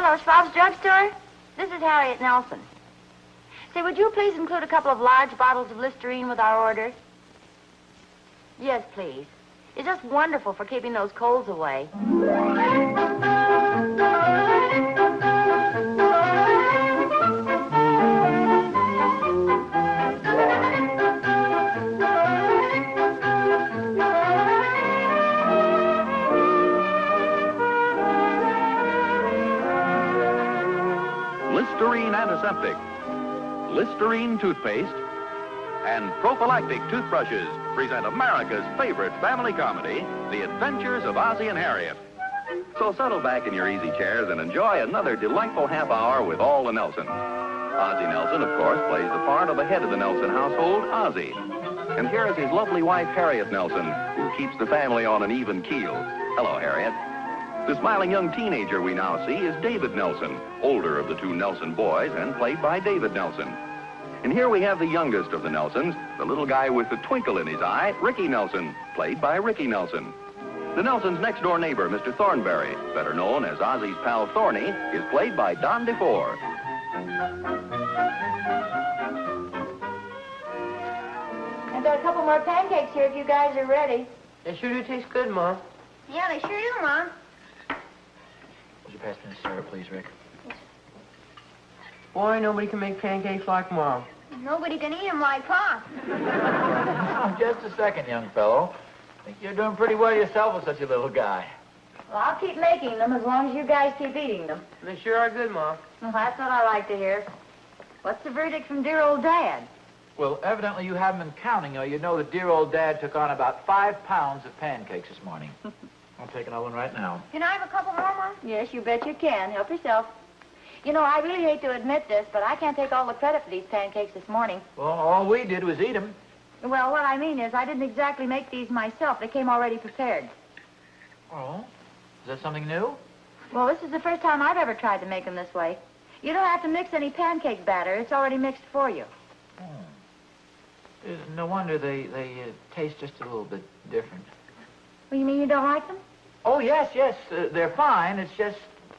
Hello, Schwab's Drugstore. This is Harriet Nelson. Say, would you please include a couple of large bottles of Listerine with our order? Yes, please. It's just wonderful for keeping those colds away. Listerine antiseptic, Listerine toothpaste, and prophylactic toothbrushes present America's favorite family comedy, The Adventures of Ozzie and Harriet. So settle back in your easy chairs and enjoy another delightful half hour with all the Nelsons. Ozzie Nelson, of course, plays the part of the head of the Nelson household, Ozzie. And here is his lovely wife, Harriet Nelson, who keeps the family on an even keel. Hello, Harriet. The smiling young teenager we now see is David Nelson, older of the two Nelson boys and played by David Nelson. And here we have the youngest of the Nelsons, the little guy with the twinkle in his eye, Ricky Nelson, played by Ricky Nelson. The Nelsons' next-door neighbor, Mr. Thornberry, better known as Ozzie's pal Thorny, is played by Don DeFore. I've got a couple more pancakes here if you guys are ready. They sure do taste good, Mom. Yeah, they sure do, Mom. Would you pass me the syrup, please, Rick? Boy, nobody can make pancakes like Mom. Nobody can eat them like Pop. Oh, just a second, young fellow. I think you're doing pretty well yourself with such a little guy. Well, I'll keep making them as long as you guys keep eating them. They sure are good, Mom. Well, that's what I like to hear. What's the verdict from dear old Dad? Well, evidently you haven't been counting, or you know that dear old Dad took on about 5 pounds of pancakes this morning. I'll take another one right now. Can I have a couple more, Mom? Yes, you bet you can. Help yourself. You know, I really hate to admit this, but I can't take all the credit for these pancakes this morning. Well, all we did was eat them. Well, what I mean is I didn't exactly make these myself. They came already prepared. Oh? Is that something new? Well, this is the first time I've ever tried to make them this way. You don't have to mix any pancake batter. It's already mixed for you. No wonder they taste just a little bit different. Well, you mean you don't like them? Oh, yes. They're fine. It's just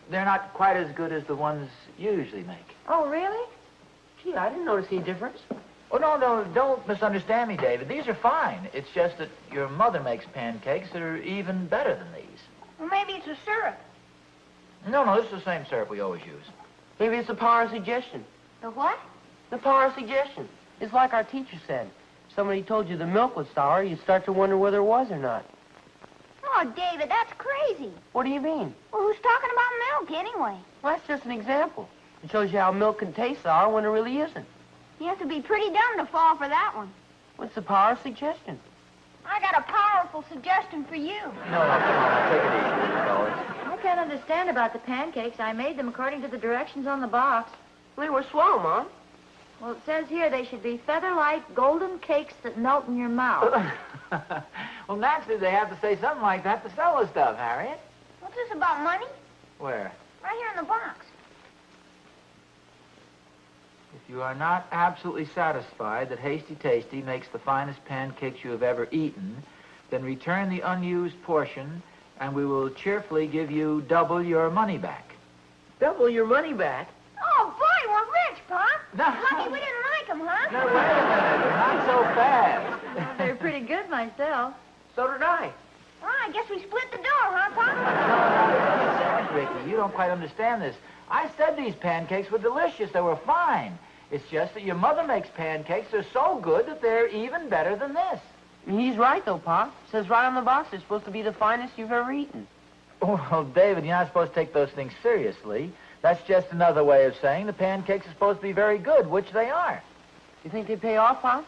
they're not quite as good as the ones you usually make. Oh, really? Gee, I didn't notice any difference. Oh, no, don't misunderstand me, David. These are fine. It's just that your mother makes pancakes that are even better than these. Well, maybe it's a syrup. No, this is the same syrup we always use. Maybe it's the power of suggestion. The what? The power of suggestion. It's like our teacher said. If somebody told you the milk was sour, you'd start to wonder whether it was or not. Oh, David, that's crazy. What do you mean? Well, who's talking about milk anyway? Well, that's just an example. It shows you how milk can taste sour when it really isn't. You have to be pretty dumb to fall for that one. What's the power of suggestion? I got a powerful suggestion for you. No, come on, take it easy, fellas. I can't understand about the pancakes. I made them according to the directions on the box. They were swell, Mom. Well, it says here they should be feather-light golden cakes that melt in your mouth. Well, naturally, they have to say something like that to sell the stuff, Harriet. What's this about money? Where? Right here in the box. If you are not absolutely satisfied that Hasty Tasty makes the finest pancakes you have ever eaten, then return the unused portion, and we will cheerfully give you double your money back. Double your money back? Oh, boy, we're rich, Pop. No. Lucky we didn't like them, huh? No, wait a minute. Not so fast. Well, they're pretty good myself. So did I. Well, I guess we split the dough, huh, Pop? No, Ricky, you don't quite understand this. I said these pancakes were delicious. They were fine. It's just that your mother makes pancakes. They're so good that they're even better than this. He's right, though, Pop. It says right on the box they're supposed to be the finest you've ever eaten. Oh, well, David, you're not supposed to take those things seriously. That's just another way of saying the pancakes are supposed to be very good, which they are. You think they pay off, Pop?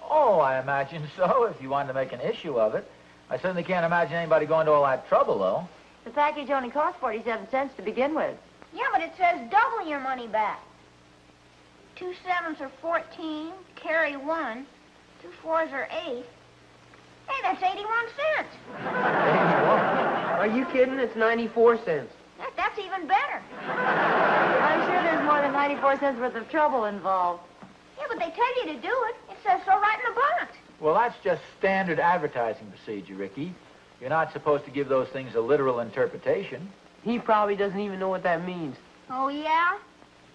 Oh, I imagine so, if you wanted to make an issue of it. I certainly can't imagine anybody going to all that trouble, though. The package only cost 47 cents to begin with. Yeah, but it says double your money back. 2 7s are 14, carry 1. 2 4s are 8. Hey, that's 81 cents. Are you kidding? It's 94 cents. That's even better. I'm sure there's more than 94 cents worth of trouble involved. Yeah, but they tell you to do it. It says so right in the box. Well, that's just standard advertising procedure, Ricky. You're not supposed to give those things a literal interpretation. He probably doesn't even know what that means. Oh, yeah?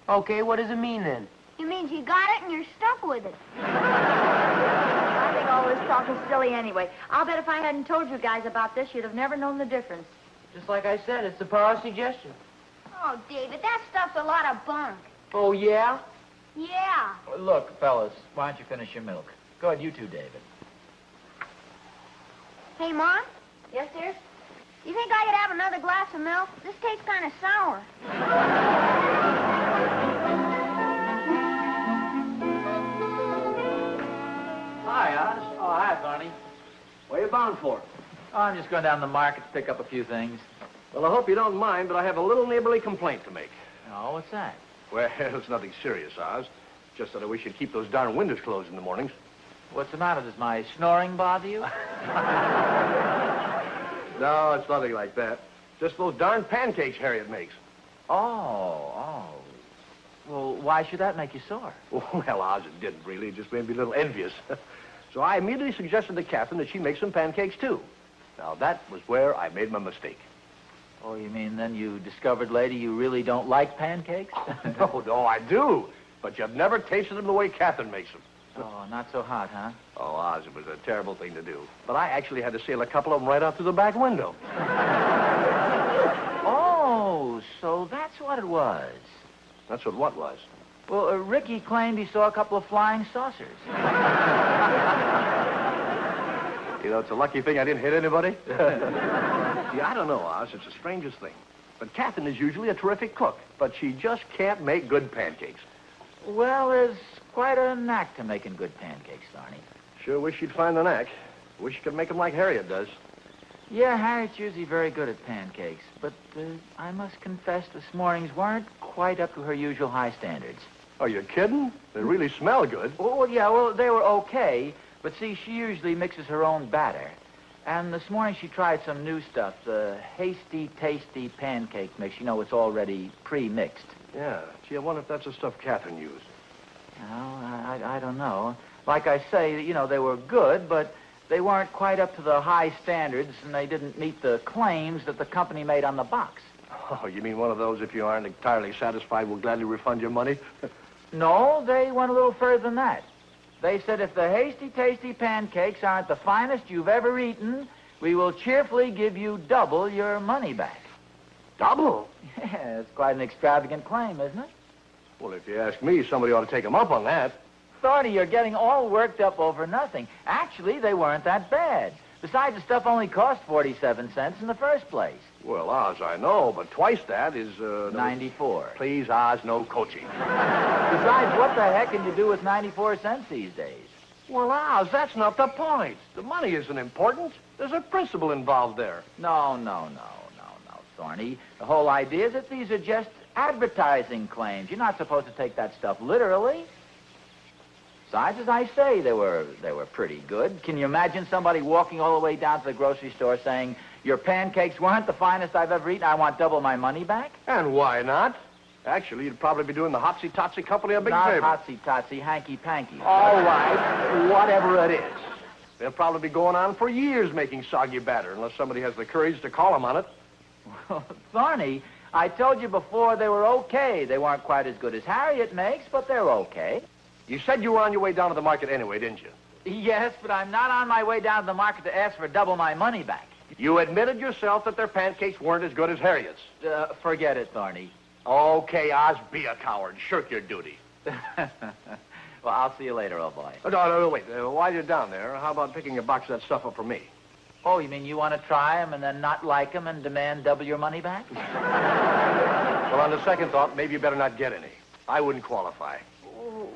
Okay, what does it mean then? It means you got it and you're stuck with it. I think all this talk is silly anyway. I'll bet if I hadn't told you guys about this, you'd have never known the difference. Just like I said, it's the power of suggestion. Oh, David, that stuff's a lot of bunk. Oh, yeah? Yeah. Look, fellas, why don't you finish your milk? Go ahead, you two, David. Hey, Mom, Yes, dear? you think I could have another glass of milk? This tastes kind of sour. Hi, Oz. Oh, hi, Barney. Where you bound for? Oh, I'm just going down to the market to pick up a few things. Well, I hope you don't mind, but I have a little neighborly complaint to make. Oh, what's that? Well, it's nothing serious, Oz. Just that I wish you'd keep those darn windows closed in the mornings. What's the matter? Does my snoring bother you? No, it's nothing like that. Just those darn pancakes Harriet makes. Oh. Well, why should that make you sore? Well, Oz, it didn't really. It just made me a little envious. So I immediately suggested to Catherine that she make some pancakes, too. Now, that was where I made my mistake. Oh, you mean then you discovered later you really don't like pancakes? No, I do. But you've never tasted them the way Catherine makes them. Oh, not so hot, huh? Oh, Oz, it was a terrible thing to do. But I actually had to sail a couple of them right out through the back window. Oh, so that's what it was. That's what was. Well, Ricky claimed he saw a couple of flying saucers. You know, it's a lucky thing I didn't hit anybody. Yeah, I don't know, Oz. It's the strangest thing. But Catherine is usually a terrific cook, but she just can't make good pancakes. Well, there's quite a knack to making good pancakes, Barney. Sure wish she'd find the knack. Wish she could make them like Harriet does. Yeah, Harriet's usually very good at pancakes, but I must confess this morning's weren't quite up to her usual high standards. Are you kidding? They really smell good. Oh, yeah, well, they were okay, but see, she usually mixes her own batter. And this morning she tried some new stuff, the Hasty Tasty Pancake Mix. You know, it's already pre-mixed. Yeah. Gee, I wonder if that's the stuff Catherine used. Well, I don't know. Like I say, you know, they were good, but they weren't quite up to the high standards, and they didn't meet the claims that the company made on the box. Oh, you mean one of those, if you aren't entirely satisfied, we'll gladly refund your money? No, they went a little further than that. They said if the Hasty Tasty Pancakes aren't the finest you've ever eaten, we will cheerfully give you double your money back. Double? Yeah, it's quite an extravagant claim, isn't it? Well, if you ask me, somebody ought to take him up on that. Thorny, you're getting all worked up over nothing. Actually, they weren't that bad. Besides, the stuff only cost 47 cents in the first place. Well, Oz, I know, but twice that is, 94. Please, Oz, no coaching. Besides, what the heck can you do with 94 cents these days? Well, Oz, that's not the point. The money isn't important. There's a principle involved there. No, Thorny. The whole idea is that these are just advertising claims. You're not supposed to take that stuff literally. Besides, as I say, they were pretty good. Can you imagine somebody walking all the way down to the grocery store saying, your pancakes weren't the finest I've ever eaten, I want double my money back? And why not? Actually, you'd probably be doing the Hasty Tasty Company a big favor. Not Hasty Tasty, hanky-panky. All right, whatever it is. They'll probably be going on for years making soggy batter, unless somebody has the courage to call them on it. Well, Thorny, I told you before they were okay. They weren't quite as good as Harriet makes, but they're okay. You said you were on your way down to the market anyway, didn't you? Yes, but I'm not on my way down to the market to ask for double my money back. You admitted yourself that their pancakes weren't as good as Harriet's. Forget it, Thorny. Okay, Oz, be a coward. Shirk your duty. Well, I'll see you later, old boy. Oh, no, wait. While you're down there, how about picking a box of that stuff up for me? Oh, you mean you want to try them and then not like them and demand double your money back? Well, on the second thought, maybe you better not get any. I wouldn't qualify.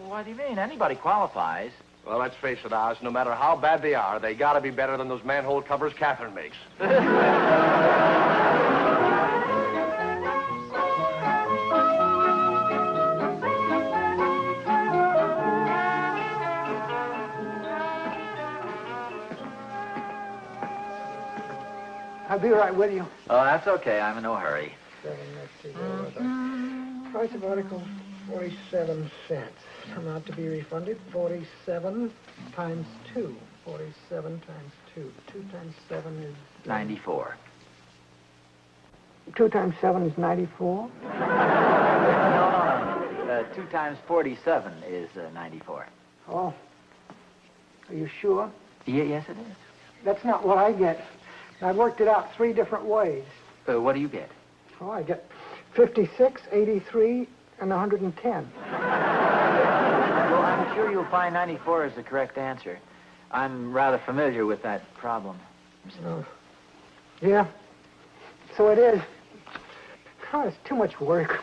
What do you mean? Anybody qualifies. Well, let's face it, Oz. No matter how bad they are, they gotta be better than those manhole covers Catherine makes. I'll be right with you. Oh, that's okay. I'm in no hurry. Let's see, price of article, 47 cents. Amount to be refunded, 47 times 2. 47 times 2. 2 times 7 is... 94. 2 times 7 is 94. 2 times 47 is 94. Oh, are you sure? Yes, it is. That's not what I get. I've worked it out 3 different ways. What do you get? Oh, I get 56, 83, and 110. Well, I'm sure you'll find 94 is the correct answer. I'm rather familiar with that problem. Yeah, so it is. Oh, it's too much work.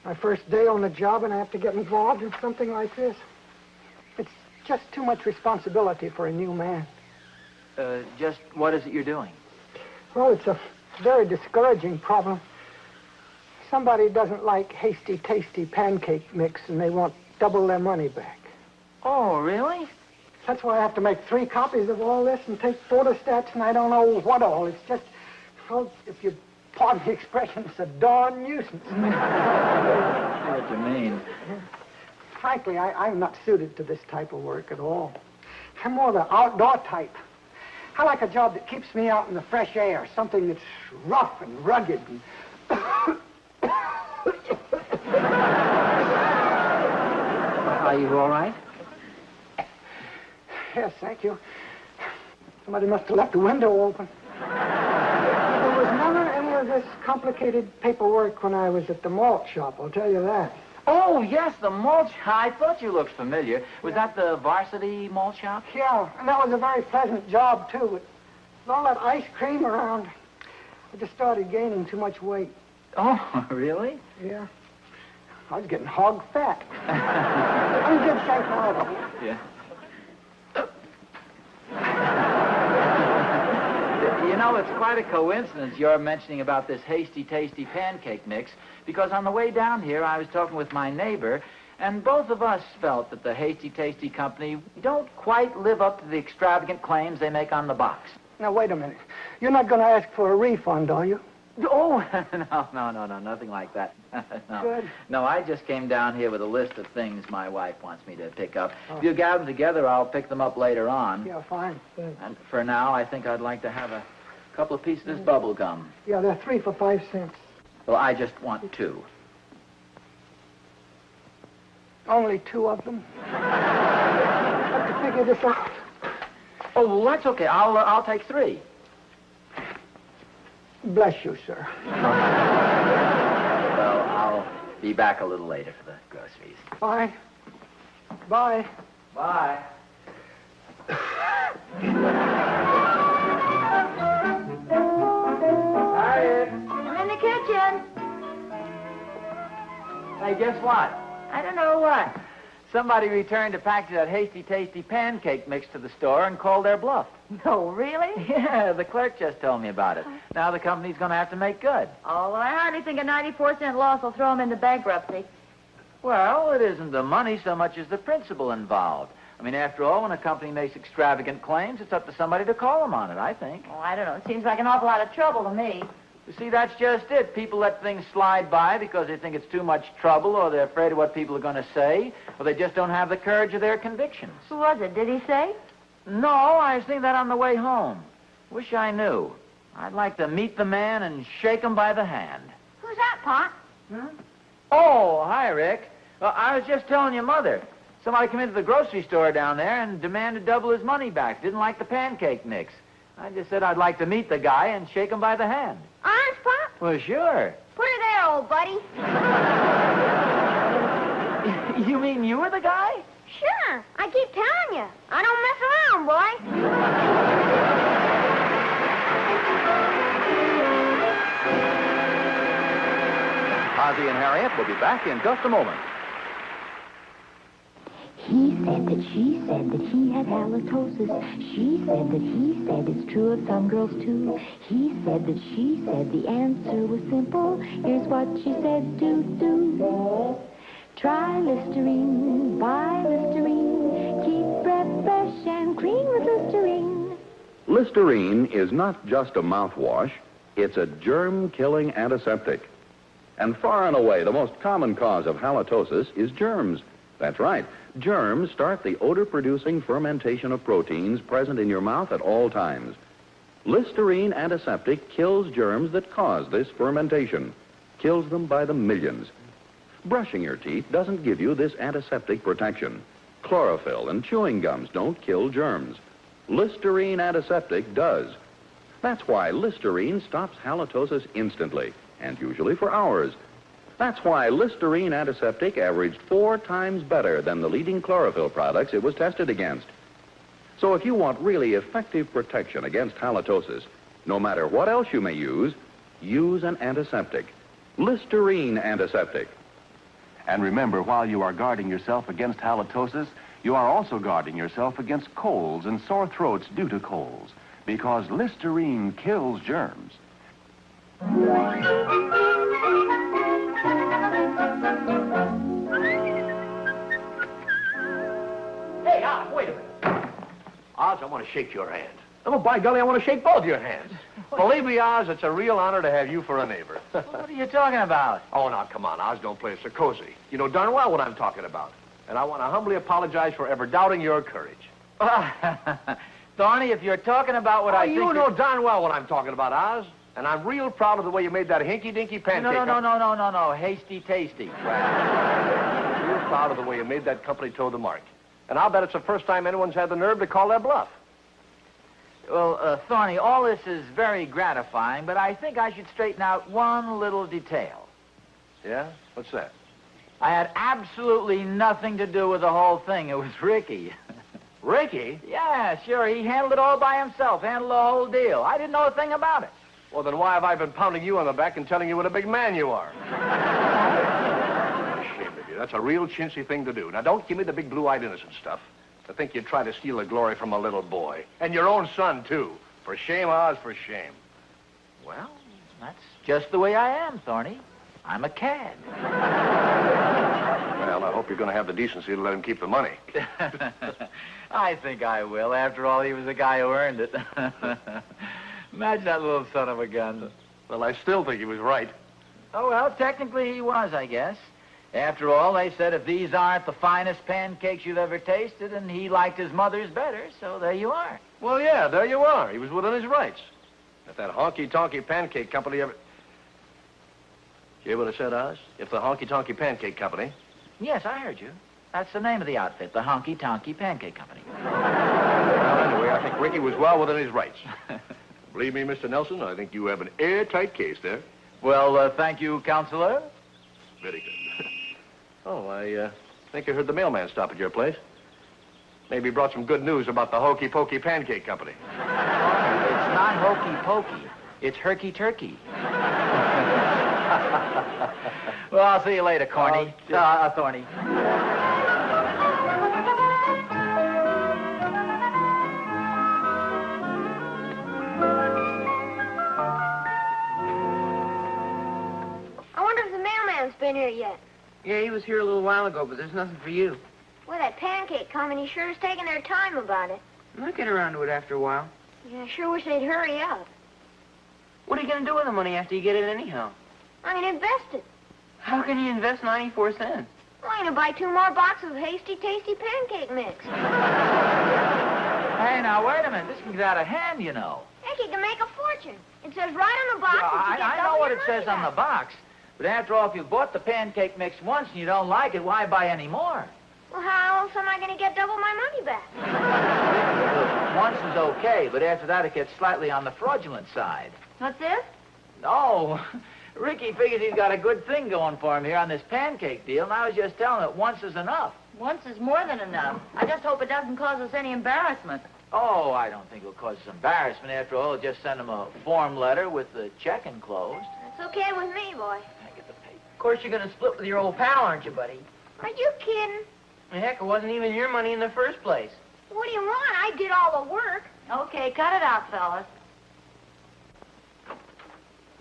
My first day on the job, and I have to get involved in something like this. It's just too much responsibility for a new man. Just what is it you're doing? Well, it's a very discouraging problem. Somebody doesn't like Hasty Tasty Pancake mix, and they want double their money back. Oh, really? That's why I have to make 3 copies of all this and take photostats, and I don't know what all. It's just, well, if you pardon the expression, it's a darn nuisance. I see what you mean. Frankly, I'm not suited to this type of work at all. I'm more the outdoor type. I like a job that keeps me out in the fresh air, something that's rough and rugged. Are you all right? Yes, thank you. Somebody must have left the window open. There was never any of this complicated paperwork when I was at the malt shop, I'll tell you that. Oh, yes, the malt shop. I thought you looked familiar. Was that the varsity malt shop? Yeah, and that was a very pleasant job, too. But with all that ice cream around, I just started gaining too much weight. Oh, really? Yeah. I was getting hog fat. I'm in good shape now, though. Yeah. You know, it's quite a coincidence you're mentioning about this Hasty Tasty Pancake mix, because on the way down here, I was talking with my neighbor, and both of us felt that the Hasty Tasty Company don't quite live up to the extravagant claims they make on the box. Now, wait a minute. You're not going to ask for a refund, are you? Oh, no, nothing like that. No. Good. No, I just came down here with a list of things my wife wants me to pick up. If you gather them together, I'll pick them up later on. Yeah, fine. Thanks. And for now, I think I'd like to have a couple of pieces of bubble gum. Yeah, they're 3 for 5 cents. Well, I just want 2. Only 2 of them. I have to figure this out. Oh, well, that's okay. I'll take 3. Bless you, sir. Well, I'll be back a little later for the groceries. Bye. Bye. Bye. Harriet. I'm in the kitchen. Hey, guess what? I don't know what. Somebody returned a package of that Hasty Tasty Pancake mix to the store and called their bluff. No, really? Yeah, the clerk just told me about it. Now the company's going to have to make good. Oh, well, I hardly think a 94-cent loss will throw them into bankruptcy. Well, it isn't the money so much as the principle involved. I mean, after all, when a company makes extravagant claims, it's up to somebody to call them on it, I think. Oh, I don't know. It seems like an awful lot of trouble to me. You see, that's just it. People let things slide by because they think it's too much trouble, or they're afraid of what people are going to say, or they just don't have the courage of their convictions. Who was it? Did he say? No, I was thinking that on the way home. Wish I knew. I'd like to meet the man and shake him by the hand. Who's that, Pop? Oh, hi, Rick. Well, I was just telling your mother. Somebody came into the grocery store down there and demanded double his money back. Didn't like the pancake mix. I just said I'd like to meet the guy and shake him by the hand. Honest, Pop? Well, sure. Put her there, old buddy. You mean you were the guy? Sure. I keep telling you. I don't mess around, boy. Ozzie and Harriet will be back in just a moment. He said that she said that he had halitosis. She said that he said it's true of some girls too. He said that she said the answer was simple. Here's what she said, do. Try Listerine, buy Listerine. Keep breath fresh and clean with Listerine. Listerine is not just a mouthwash, it's a germ-killing antiseptic. And far and away, the most common cause of halitosis is germs. That's right. Germs start the odor-producing fermentation of proteins present in your mouth at all times. Listerine antiseptic kills germs that cause this fermentation. Kills them by the millions. Brushing your teeth doesn't give you this antiseptic protection. Chlorophyll and chewing gums don't kill germs. Listerine antiseptic does. That's why Listerine stops halitosis instantly, and usually for hours. That's why Listerine antiseptic averaged 4 times better than the leading chlorophyll products it was tested against. So if you want really effective protection against halitosis, no matter what else you may use an antiseptic. Listerine antiseptic. And remember, while you are guarding yourself against halitosis, you are also guarding yourself against colds and sore throats due to colds, because Listerine kills germs. Hey, Oz, wait a minute. Oz, I want to shake your hand. Oh, by golly, I want to shake both your hands. Believe me, Oz, it's a real honor to have you for a neighbor. What are you talking about? Oh, now, come on, Oz, don't play so cozy. You know darn well what I'm talking about. And I want to humbly apologize for ever doubting your courage. Thorny, if you're talking about what I think... You know darn well what I'm talking about, Oz. And I'm real proud of the way you made that hinky-dinky pancake. No. Hasty Tasty. Real proud of the way you made that company toe the mark. And I'll bet it's the first time anyone's had the nerve to call their bluff. Well, Thorny, all this is very gratifying, but I think I should straighten out one little detail. Yeah? What's that? I had absolutely nothing to do with the whole thing. It was Ricky. Ricky? Yeah, sure. He handled it all by himself, handled the whole deal. I didn't know a thing about it. Well, then why have I been pounding you on the back and telling you what a big man you are? Ashamed of you. That's a real chintzy thing to do. Now, don't give me the big blue-eyed innocent stuff. To think you'd try to steal the glory from a little boy. And your own son, too. For shame, Oz, for shame. Well, that's just the way I am, Thorny. I'm a cad. Well, I hope you're going to have the decency to let him keep the money. I think I will. After all, he was the guy who earned it. Imagine that little son of a gun. Well, I still think he was right. Oh, well, technically he was, I guess. After all, they said if these aren't the finest pancakes you've ever tasted, and he liked his mother's better, so there you are. Well, yeah, there you are. He was within his rights. If that honky-tonky pancake company ever... You hear what I said, Oz? If the honky-tonky pancake company... Yes, I heard you. That's the name of the outfit, the Honky Tonky Pancake Company. Well, anyway, I think Ricky was well within his rights. Believe me, Mr. Nelson, I think you have an airtight case there. Well, thank you, Counselor. Very good. Oh, I think I heard the mailman stop at your place. Maybe he brought some good news about the Hokey Pokey Pancake Company. It's not hokey pokey. It's herky turkey. Well, I'll see you later, Corny. Thorny. I wonder if the mailman's been here yet. Yeah, he was here a little while ago, but there's nothing for you. Well, that pancake company sure is taking their time about it. I'll get around to it after a while. Yeah, I sure wish they'd hurry up. What are you going to do with the money after you get it anyhow? I'm going to invest it. How can you invest 94 cents? Well, I'm going to buy 2 more boxes of Hasty Tasty Pancake Mix. Hey, now, wait a minute. This can get out of hand, you know. Heck, you can make a fortune. It says right on the box that you get I know double what your it says money on the back. box. But after all, if you've bought the pancake mix once and you don't like it, why buy any more? Well, how else am I going to get double my money back? Once is okay, but after that it gets slightly on the fraudulent side. What's this? No, Ricky figures he's got a good thing going for him here on this pancake deal, and I was just telling him that once is enough. Once is more than enough. I just hope it doesn't cause us any embarrassment. Oh, I don't think it'll cause us embarrassment. After all, I'll just send him a form letter with the check enclosed. It's okay with me, boy. I get the paper. Of course, you're going to split with your old pal, aren't you, buddy? Are you kidding? Heck, it wasn't even your money in the first place. What do you want? I did all the work. Okay, cut it out, fellas.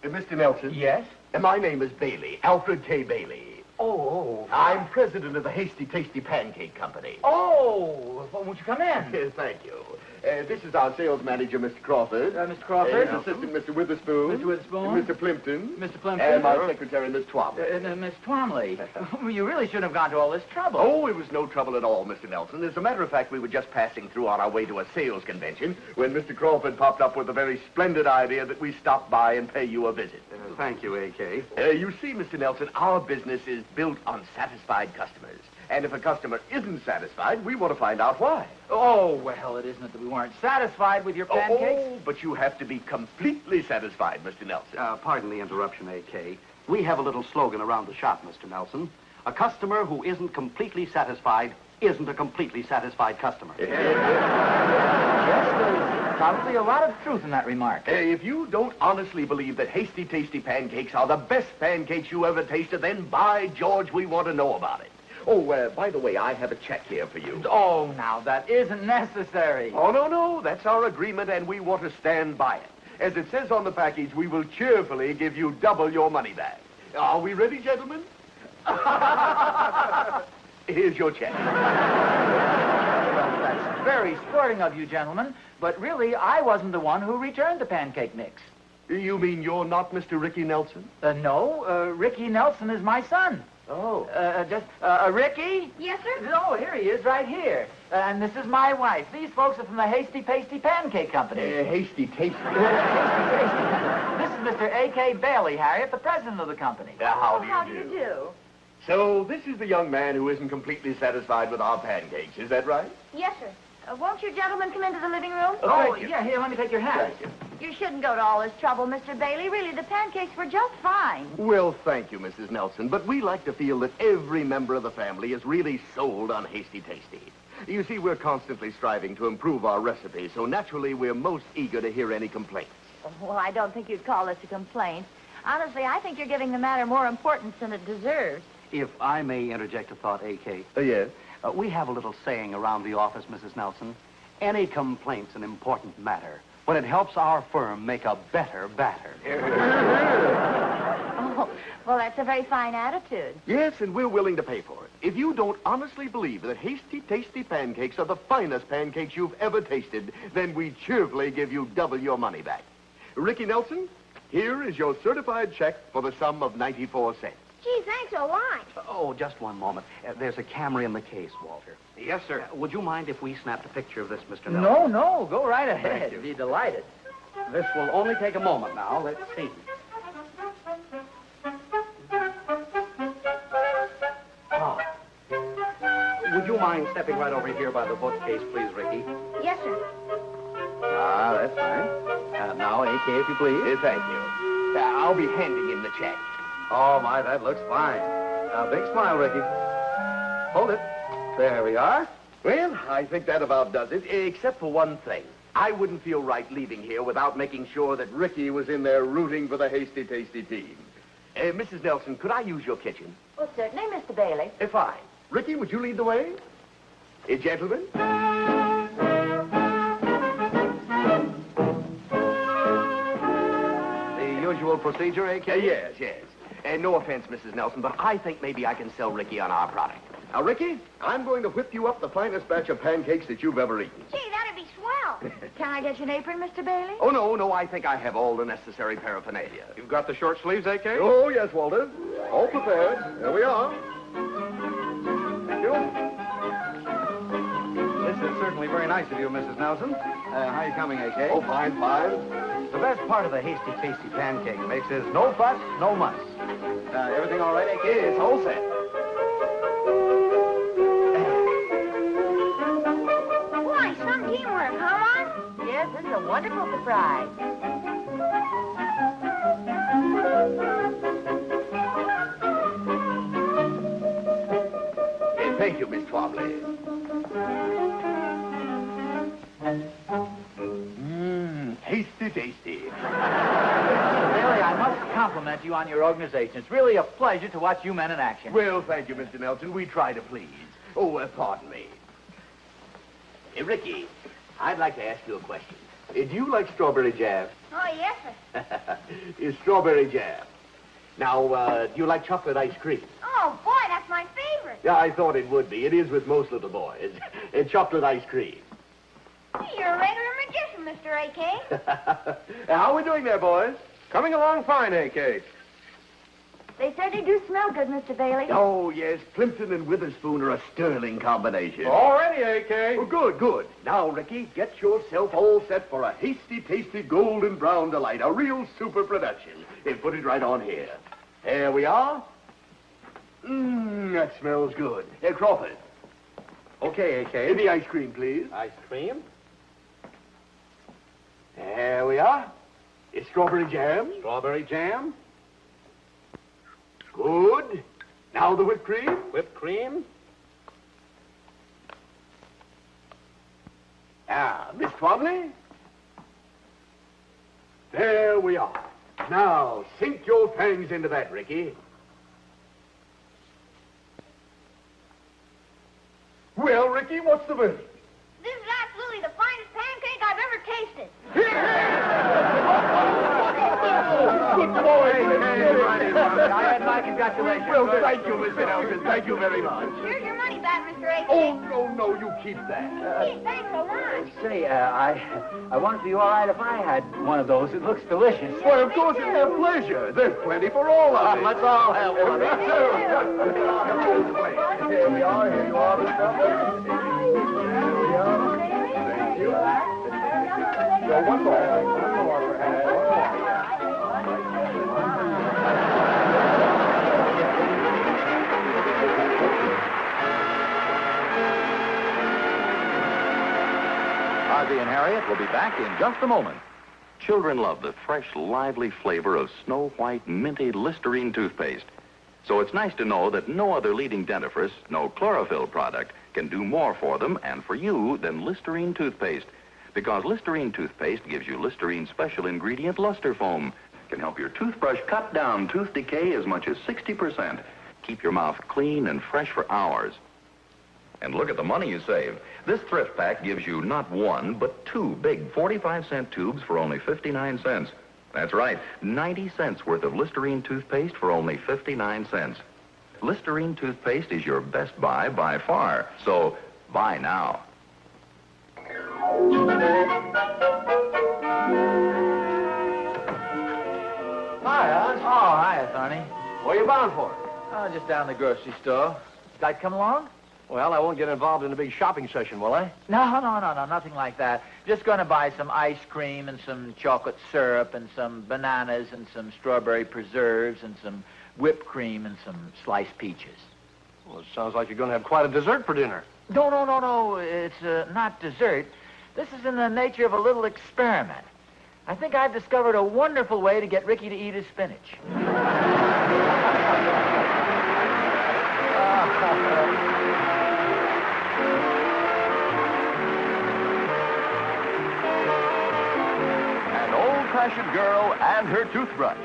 Mr. Nelson? Yes? My name is Bailey, Alfred K. Bailey. Oh, I'm president of the Hasty Tasty Pancake Company. Oh, well, won't you come in? Yes, thank you. This is our sales manager, Mr. Crawford. Mr. Crawford. Assistant, Mr. Witherspoon. Mr. Witherspoon. Mr. Plimpton. Mr. Plimpton. And my secretary, Miss Twombly. Miss Twomley. You really shouldn't have gone to all this trouble. Oh, it was no trouble at all, Mr. Nelson. As a matter of fact, we were just passing through on our way to a sales convention when Mr. Crawford popped up with a very splendid idea that we stop by and pay you a visit. Thank you, A.K. You see, Mr. Nelson, our business is built on satisfied customers. And if a customer isn't satisfied, we want to find out why. Oh, well, it isn't that we weren't satisfied with your pancakes. Oh, but you have to be completely satisfied, Mr. Nelson. Pardon the interruption, A.K. We have a little slogan around the shop, Mr. Nelson. A customer who isn't completely satisfied isn't a completely satisfied customer. Yes, there's probably a lot of truth in that remark. If you don't honestly believe that Hasty Tasty Pancakes are the best pancakes you ever tasted, then by George, we want to know about it. Oh, by the way, I have a check here for you. Oh, now, that isn't necessary. Oh, no. That's our agreement, and we want to stand by it. As it says on the package, we will cheerfully give you double your money back. Are we ready, gentlemen? Here's your check. Well, that's very sporting of you, gentlemen, but really, I wasn't the one who returned the pancake mix. You mean you're not Mr. Ricky Nelson? No, Ricky Nelson is my son. Oh. Ricky? Yes, sir? Oh, here he is, right here. And this is my wife. These folks are from the Hasty Tasty Pancake Company. Hasty Tasty. Hasty Tasty. This is Mr. A.K. Bailey, Harriet, the president of the company. How do you do? So, this is the young man who isn't completely satisfied with our pancakes, is that right? Yes, sir. Won't you gentlemen come into the living room? Oh, thank you. yeah, here, let me take your hat. Thank you. You shouldn't go to all this trouble, Mr. Bailey. Really, the pancakes were just fine. Well, thank you, Mrs. Nelson, but we like to feel that every member of the family is really sold on Hasty Tasty. You see, we're constantly striving to improve our recipe, so naturally we're most eager to hear any complaints. Well, I don't think you'd call this a complaint. Honestly, I think you're giving the matter more importance than it deserves. If I may interject a thought, A.K. Yes? We have a little saying around the office, Mrs. Nelson. Any complaint's an important matter when it helps our firm make a better batter. Oh, well, that's a very fine attitude. Yes, and we're willing to pay for it. If you don't honestly believe that Hasty Tasty Pancakes are the finest pancakes you've ever tasted, then we cheerfully give you double your money back. Ricky Nelson, here is your certified check for the sum of 94 cents. Gee, thanks a lot. Oh, just one moment. There's a camera in the case, Walter. Yes, sir. Would you mind if we snapped a picture of this, Mr. Nelson? No, go right ahead. Thank you. Be delighted. This will only take a moment now. Let's see. Ah. Would you mind stepping right over here by the bookcase, please, Ricky? Yes, sir. Ah, that's fine. Now, A.K., if you please. Thank you. I'll be handing in the check. Oh, my, that looks fine. Now, big smile, Ricky. Hold it. There we are. Well, I think that about does it, except for one thing. I wouldn't feel right leaving here without making sure that Ricky was in there rooting for the Hasty Tasty team. Mrs. Nelson, could I use your kitchen? Well, certainly, Mr. Bailey. Fine. Ricky, would you lead the way? Gentlemen? The usual procedure, A.K.? Yes. No offense, Mrs. Nelson, but I think maybe I can sell Ricky on our product. Now, Ricky, I'm going to whip you up the finest batch of pancakes that you've ever eaten. Gee, that'd be swell. Can I get you an apron, Mr. Bailey? Oh, no, I think I have all the necessary paraphernalia. You've got the short sleeves, A.K.? Oh, yes, Walter. All prepared. There we are. Thank you. This is certainly very nice of you, Mrs. Nelson. How are you coming, A.K.? Oh, fine. The best part of the Hasty Tasty Pancake mix is no fuss, no muss. Everything all right, A.K.? It's all set. Boy, some teamwork, huh, Mom? Yes, this is a wonderful surprise. Thank you, Miss Twombly. Hasty Tasty. Bailey, I must compliment you on your organization. It's really a pleasure to watch you men in action. Well, thank you, Mr. Nelson. We try to please. Oh, pardon me. Ricky, I'd like to ask you a question. Do you like strawberry jam? Oh, yes, sir. Strawberry jam. Now, do you like chocolate ice cream? Oh, boy, that's my favorite. Yeah, I thought it would be. It is with most little boys. Chocolate ice cream. You're a regular magician, Mr. A.K. How are we doing there, boys? Coming along fine, A.K. They certainly do smell good, Mr. Bailey. Oh, yes. Plimpton and Witherspoon are a sterling combination. All ready, A.K. Oh, good, good. Now, Ricky, get yourself all set for a hasty, tasty golden brown delight. A real super production. And put it right on here. There we are. That smells good. Crawford. Okay, A.K. Give me ice cream, please. Ice cream? There we are. It's strawberry jam. Strawberry jam? Good. Now the whipped cream. Whipped cream? Miss Twombly. There we are. Now, sink your fangs into that, Ricky. Well, Ricky, what's the verdict? This is absolutely the finest pancake I've ever tasted. Good boy. I had my congratulations. Well, thank you, Mr. Nelson. Thank you very much. Here's your money back, Mr. A.K. Oh, no, you keep that. Gee, thanks so much. Say, I wondered if you all right if I had one of those. It looks delicious. Well, of course, it's a pleasure. There's plenty for all of us. Let's all have one. Here we are. Here you are, Mr. Nelson. Here we are. Thank you. So one more. One more, perhaps. One more. Ozzie and Harriet will be back in just a moment. Children love the fresh, lively flavor of Snow White minty Listerine toothpaste. So it's nice to know that no other leading dentifrice, no chlorophyll product, can do more for them and for you than Listerine toothpaste. Because Listerine toothpaste gives you Listerine's special ingredient, luster foam. Can help your toothbrush cut down tooth decay as much as 60%. Keep your mouth clean and fresh for hours. And look at the money you save. This thrift pack gives you not one, but two big 45-cent tubes for only 59 cents. That's right, 90 cents worth of Listerine toothpaste for only 59 cents. Listerine toothpaste is your best buy by far, so buy now. Hi, Oz. Oh, hiya, Thorny. Where you bound for? Oh, just down the grocery store. Like to come along? Well, I won't get involved in a big shopping session, will I? No, nothing like that. Just going to buy some ice cream and some chocolate syrup and some bananas and some strawberry preserves and some whipped cream and some sliced peaches. Well, it sounds like you're going to have quite a dessert for dinner. No. It's not dessert. This is in the nature of a little experiment. I think I've discovered a wonderful way to get Ricky to eat his spinach. An old-fashioned girl and her toothbrush.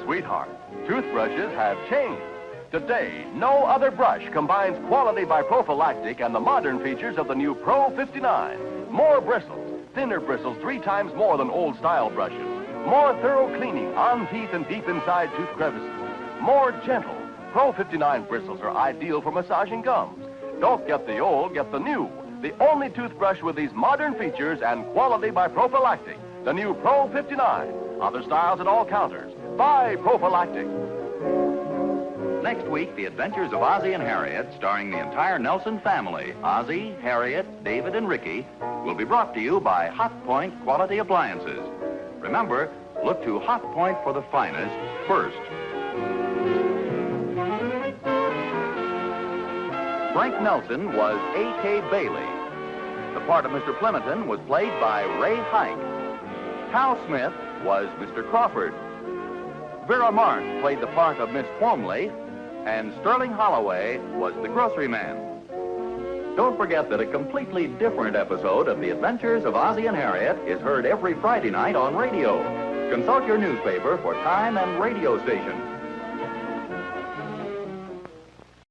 Sweetheart, toothbrushes have changed. Today, no other brush combines quality by prophylactic and the modern features of the new Pro 59. More bristles, thinner bristles 3 times more than old-style brushes. More thorough cleaning on teeth and deep inside tooth crevices. More gentle. Pro 59 bristles are ideal for massaging gums. Don't get the old, get the new. The only toothbrush with these modern features and quality by prophylactic. The new Pro 59. Other styles at all counters. Buy prophylactic. Next week, The Adventures of Ozzie and Harriet, starring the entire Nelson family, Ozzie, Harriet, David, and Ricky, will be brought to you by Hot Point Quality Appliances. Remember, look to Hot Point for the finest first. Frank Nelson was A.K. Bailey. The part of Mr. Plimpton was played by Ray Hike. Hal Smith was Mr. Crawford. Vera Mark played the part of Miss Twomley, and Sterling Holloway was the grocery man. Don't forget that a completely different episode of The Adventures of Ozzie and Harriet is heard every Friday night on radio. Consult your newspaper for time and radio station.